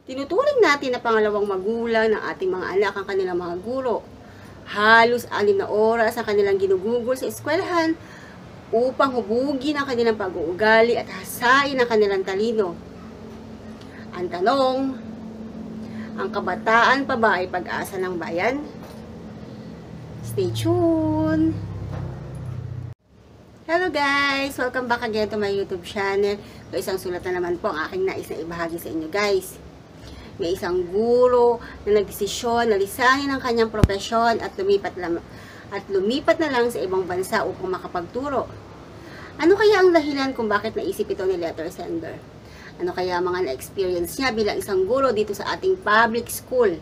Tinuturing natin na pangalawang magulang ng ating mga anak ang kanilang mga guro. Halos 6 na oras ang kanilang ginugugol sa eskwelahan upang hubugin ang kanilang pag-uugali at hasain ang kanilang talino. Ang tanong, ang kabataan pa ba ay pag-asa ng bayan? Stay tuned! Hello guys! Welcome back again to my YouTube channel. So, isang sulat na naman po ang aking nais na ibahagi sa inyo guys. May isang guro na nagdesisyon na lisanin ang kanyang profesyon at lumipat na lang sa ibang bansa upang makapagturo. Ano kaya ang dahilan kung bakit naisip ito ni letter sender? Ano kaya mga na-experience niya bilang isang guro dito sa ating public school?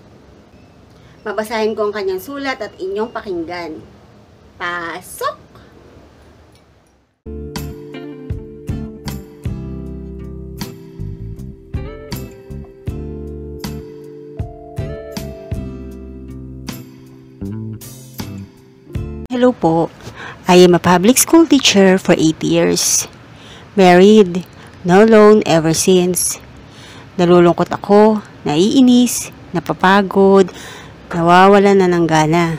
Babasahin ko ang kanyang sulat at inyong pakinggan. Pasok! Hello po. I am a public school teacher for 8 years. Married, no loan ever since. Nalulungkot ako, naiinis, napapagod, nawawalan na ng gana.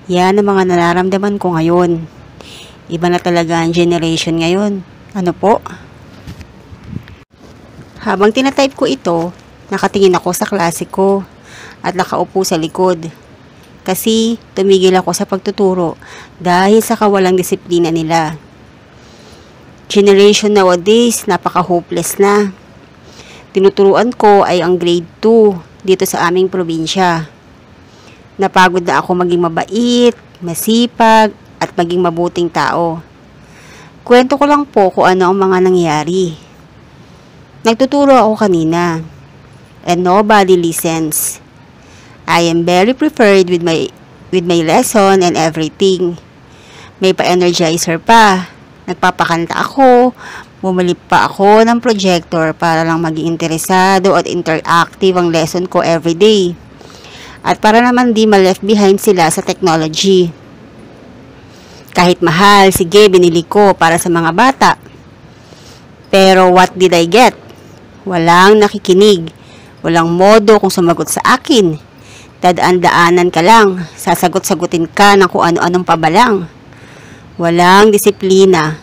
Yan ang mga nararamdaman ko ngayon. Iba na talaga ang generation ngayon. Ano po? Habang tinatype ko ito, nakatingin ako sa klase ko at nakaupo sa likod. Kasi tumigil ako sa pagtuturo dahil sa kawalang disiplina nila. Generation nowadays, napaka-hopeless na. Tinuturuan ko ay ang grade 2 dito sa aming probinsya. Napagod na ako maging mabait, masipag, at maging mabuting tao. Kwento ko lang po kung ano ang mga nangyari. Nagtuturo ako kanina, and nobody listens. I am very prepared with my lesson and everything. May pa-energizer pa. Nagpapakanta ako. Bumili pa ako ng projector para lang maging interesado at interactive ang lesson ko everyday. At para naman di ma-left behind sila sa technology. Kahit mahal, sige, binili ko para sa mga bata. Pero what did I get? Walang nakikinig. Walang modo kung sumagot sa akin. Dadaan-daanan ka lang, sasagot-sagutin ka ng kung ano-anong pabalang. Walang disiplina.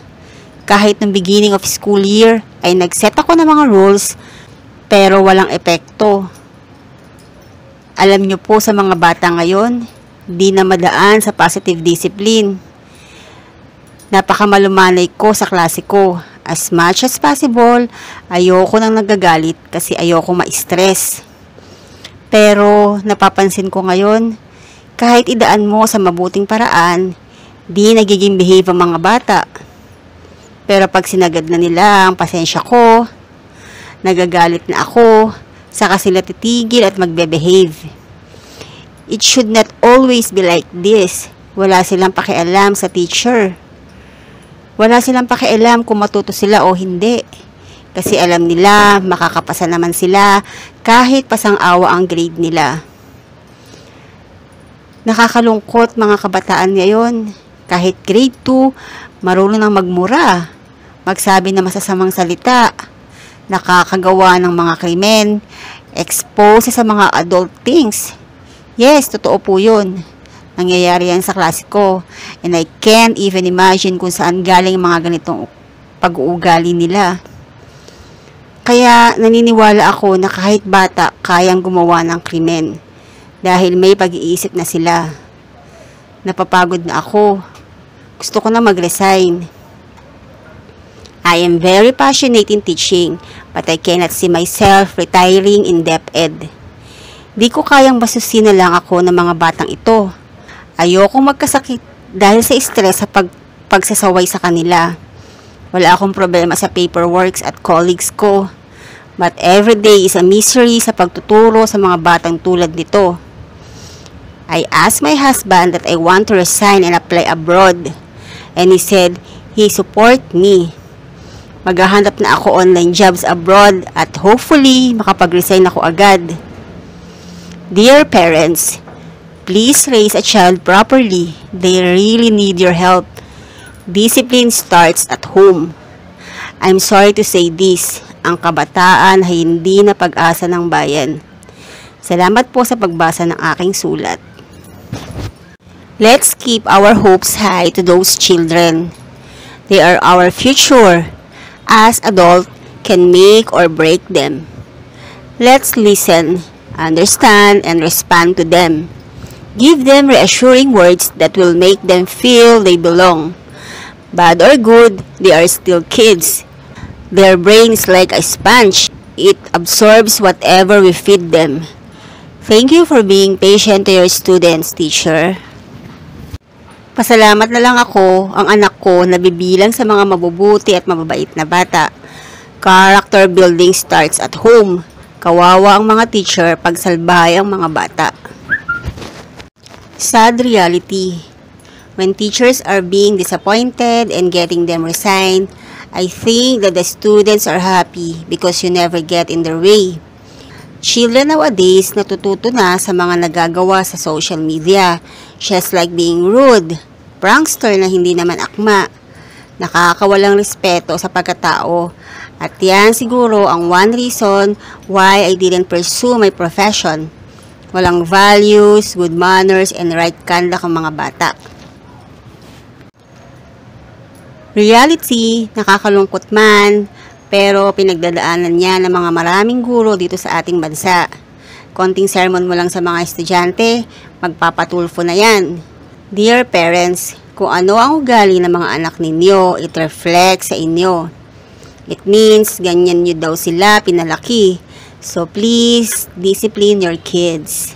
Kahit ng beginning of school year ay nag-set ako ng mga rules pero walang epekto. Alam nyo po sa mga bata ngayon, di na madaan sa positive discipline. Napakamalumanay ko sa klase ko. As much as possible, ayoko nang nagagalit kasi ayoko ma-stress. Pero napapansin ko ngayon, kahit idaan mo sa mabuting paraan, di nagiging behave ang mga bata. Pero pag sinagad na nila ang pasensya ko, nagagalit na ako, saka sila titigil at magbe-behave. It should not always be like this. Wala silang pakialam sa teacher. Wala silang pakialam kung matuto sila o hindi. Kasi alam nila, makakapasa naman sila kahit pasang-awa ang grade nila. Nakakalungkot mga kabataan ngayon. Kahit grade 2, marunong nang magmura, magsabi na masasamang salita, nakakagawa ng mga krimen, expose sa mga adult things. Yes, totoo po yun. Nangyayari yan sa klase ko. And I can't even imagine kung saan galing mga ganitong pag-uugali nila. Kaya naniniwala ako na kahit bata kayang gumawa ng krimen dahil may pag-iisip na sila. Napapagod na ako. Gusto ko na mag-resign. I am very passionate in teaching but I cannot see myself retiring in DepEd. Di ko kayang basusin na lang ako ng mga batang ito. Ayokong magkasakit dahil sa stress sa pagsasaway sa kanila. Wala akong problema sa paperworks at colleagues ko. But every day is a misery sa pagtuturo sa mga batang tulad nito. I asked my husband that I want to resign and apply abroad. And he said he support me. Maghahanap na ako online jobs abroad at hopefully makapag-resign ako agad. Dear parents, please raise a child properly. They really need your help. Discipline starts at home. I'm sorry to say this. ang kabataan ay hindi na pag-asa ng bayan. Salamat po sa pagbasa ng aking sulat. Let's keep our hopes high to those children. They are our future. As adults can make or break them. Let's listen, understand, and respond to them. Give them reassuring words that will make them feel they belong. Bad or good, they are still kids. Their brain is like a sponge. It absorbs whatever we feed them. Thank you for being patient to your students, teacher. Pasalamat na lang ako, ang anak ko, nabibilang sa mga mabubuti at mababait na bata. Character building starts at home. Kawawa ang mga teacher pag salbahay ang mga bata. Sad reality. When teachers are being disappointed and getting them resigned, I think that the students are happy because you never get in their way. Children nowadays natututo na sa mga nagagawa sa social media, just like being rude, prankster na hindi naman akma, nakakawalang respeto sa pagkatao, at yan siguro ang one reason why I didn't pursue my profession. Walang values, good manners, and right conduct ang mga bata. Reality, nakakalungkot man, pero pinagdadaanan niya ng mga maraming guro dito sa ating bansa. Konting sermon mo lang sa mga estudyante, magpapatulfo na yan. Dear parents, kung ano ang ugali ng mga anak ninyo, it reflects sa inyo. It means ganyan nyo daw sila pinalaki. So please, discipline your kids.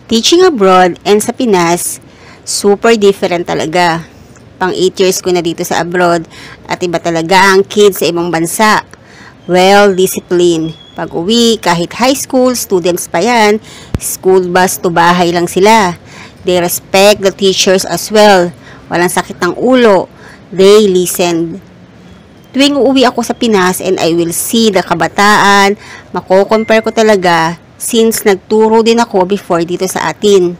Teaching abroad and sa Pinas, super different talaga. Pang 8 years ko na dito sa abroad at iba talaga ang kids sa ibang bansa. Well, discipline. Pag uwi, kahit high school, students pa yan, school bus to bahay lang sila. They respect the teachers as well. Walang sakit ng ulo. They listen. Tuwing uuwi ako sa Pinas and I will see the kabataan, mako-compare ko talaga since nagturo din ako before dito sa atin.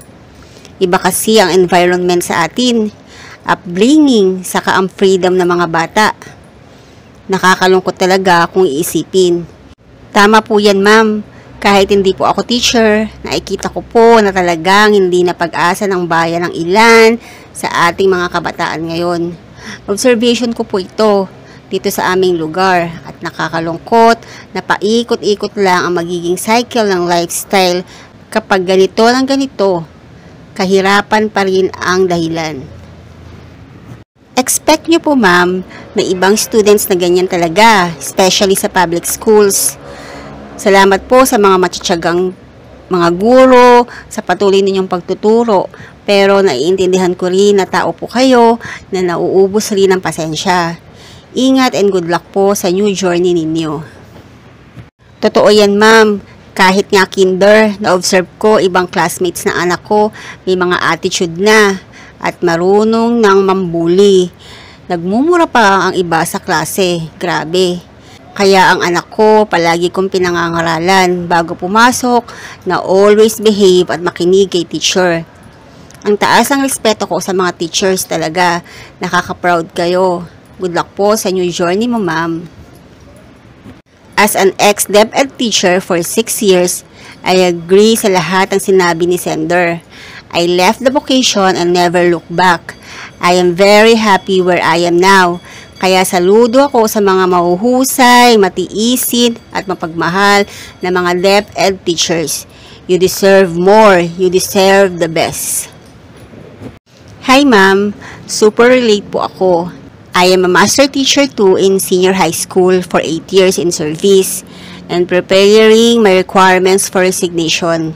Iba kasi ang environment sa atin. Upbringing, saka ang freedom ng mga bata. Nakakalungkot talaga kung iisipin. Tama po yan, ma'am. Kahit hindi po ako teacher, nakikita ko po na talagang hindi na pag-asa ng bayan ng ilan sa ating mga kabataan ngayon. Observation ko po ito dito sa aming lugar at nakakalungkot na paikot-ikot lang ang magiging cycle ng lifestyle kapag ganito ng ganito. Kahirapan pa rin ang dahilan. Expect nyo po ma'am, may ibang students na ganyan talaga, especially sa public schools. Salamat po sa mga matitiyagang mga guro, sa patuloy ninyong pagtuturo. Pero naiintindihan ko rin na tao po kayo na nauubos rin ng pasensya. Ingat and good luck po sa new journey ninyo. Totoo yan ma'am, kahit nga kinder, na-observe ko ibang classmates na anak ko may mga attitude na at marunong ng mambuli. Nagmumura pa ang iba sa klase. Grabe. Kaya ang anak ko palagi kong pinangangaralan bago pumasok na always behave at makinig kay teacher. Ang taas ng respeto ko sa mga teachers talaga. Nakaka-proud kayo. Good luck po sa new journey mo, ma'am. As an ex-DepEd teacher for 6 years, I agree sa lahat ng sinabi ni Sender. I left the vocation and never looked back. I am very happy where I am now. Kaya saludo ako sa mga mahuhusay, matiisin at mapagmahal na mga DepEd teachers. You deserve more. You deserve the best. Hi ma'am, super relate po ako. I am a master teacher too in senior high school for 8 years in service and preparing my requirements for resignation.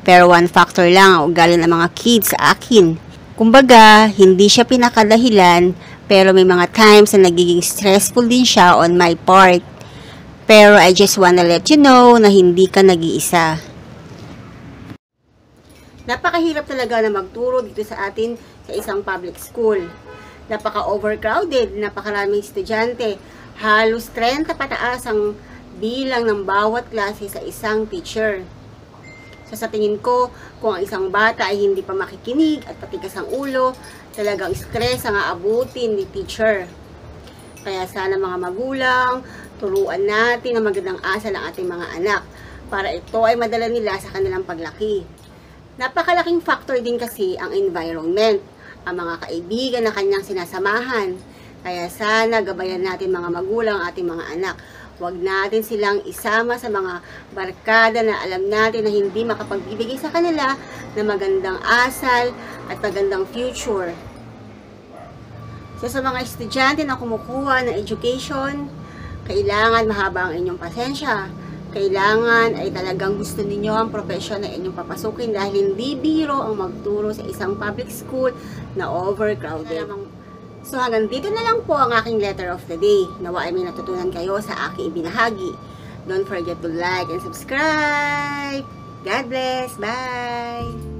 Pero one factor lang ang ugali ng mga kids sa akin. Kumbaga, hindi siya pinakadahilan, pero may mga times na nagiging stressful din siya on my part. Pero I just wanna let you know na hindi ka nag-iisa. Napakahirap talaga na magturo dito sa atin sa isang public school. Napaka-overcrowded, napakaraming estudyante. Halos 30 pataas ang bilang ng bawat klase sa isang teacher. So sa tingin ko, kung ang isang bata ay hindi pa makikinig at patigas ang ulo, talagang stress ang aabutin ni teacher. Kaya sana mga magulang, turuan natin ang magandang asal ng ating mga anak para ito ay madala nila sa kanilang paglaki. Napakalaking factor din kasi ang environment, ang mga kaibigan na kanyang sinasamahan. Kaya sana gabayan natin mga magulang ang ating mga anak. Huwag natin silang isama sa mga barkada na alam natin na hindi makapagbibigay sa kanila ng magandang asal at magandang future. So sa mga estudyante na kumukuha ng education, kailangan mahaba ang inyong pasensya. Kailangan ay talagang gusto ninyo ang profession na inyong papasukin dahil hindi biro ang magturo sa isang public school na overcrowded. So hanggang dito na lang po ang aking letter of the day. Nawa ay may natutunan kayo sa aking ibinahagi. Don't forget to like and subscribe. God bless. Bye!